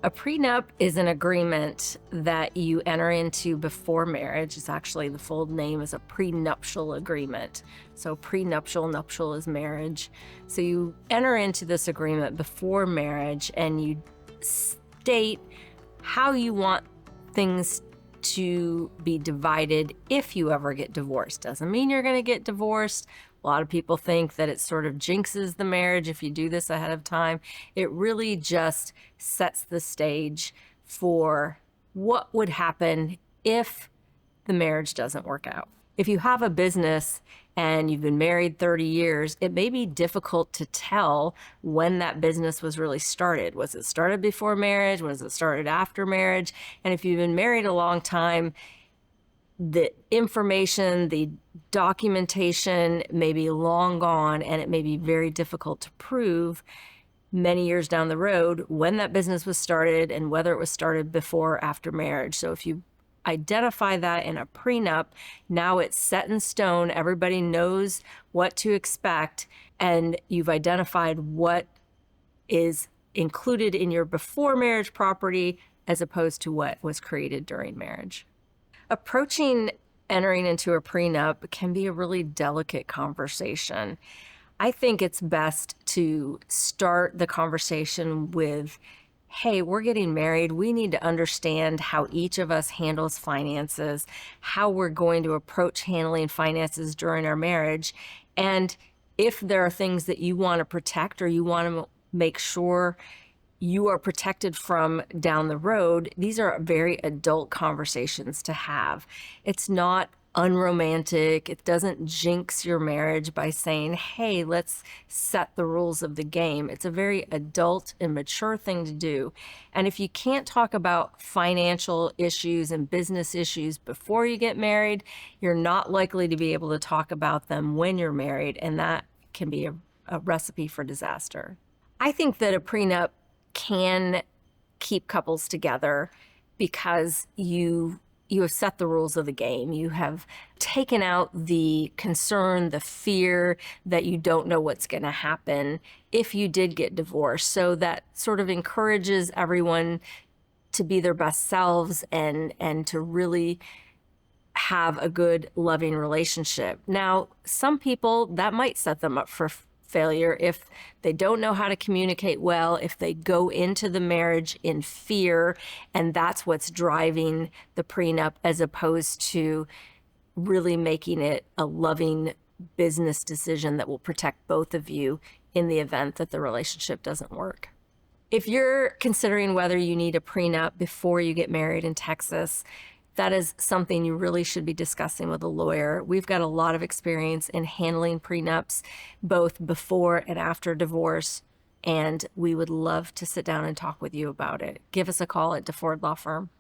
A prenup is an agreement that you enter into before marriage. It's actually, the full name is a prenuptial agreement. So prenuptial, nuptial is marriage. So you enter into this agreement before marriage and you state how you want things to be divided if you ever get divorced. Doesn't mean you're going to get divorced. A lot of people think that it sort of jinxes the marriage if you do this ahead of time. It really just sets the stage for what would happen if the marriage doesn't work out. If you have a business and you've been married 30 years, it may be difficult to tell when that business was really started. Was it started before marriage? Was it started after marriage? And if you've been married a long time, the information, the documentation may be long gone, and it may be very difficult to prove many years down the road when that business was started and whether it was started before or after marriage. So if you identify that in a prenup, now it's set in stone. Everybody knows what to expect, and you've identified what is included in your before marriage property as opposed to what was created during marriage. Approaching entering into a prenup can be a really delicate conversation. I think it's best to start the conversation with, hey, we're getting married. We need to understand how each of us handles finances, how we're going to approach handling finances during our marriage. And if there are things that you want to protect or you want to make sure you are protected from down the road, these are very adult conversations to have. It's not unromantic. It doesn't jinx your marriage by saying, hey, let's set the rules of the game. It's a very adult and mature thing to do. And if you can't talk about financial issues and business issues before you get married, you're not likely to be able to talk about them when you're married, and that can be a recipe for disaster. I think that a prenup can keep couples together because you have set the rules of the game. You have taken out the concern, the fear that you don't know what's going to happen if you did get divorced. So that sort of encourages everyone to be their best selves and to really have a good, loving relationship. Now, some people, that might set them up for failure if they don't know how to communicate well, if they go into the marriage in fear, and that's what's driving the prenup as opposed to really making it a loving business decision that will protect both of you in the event that the relationship doesn't work. If you're considering whether you need a prenup before you get married in Texas, that is something you really should be discussing with a lawyer. We've got a lot of experience in handling prenups, both before and after divorce, and we would love to sit down and talk with you about it. Give us a call at DeFord Law Firm.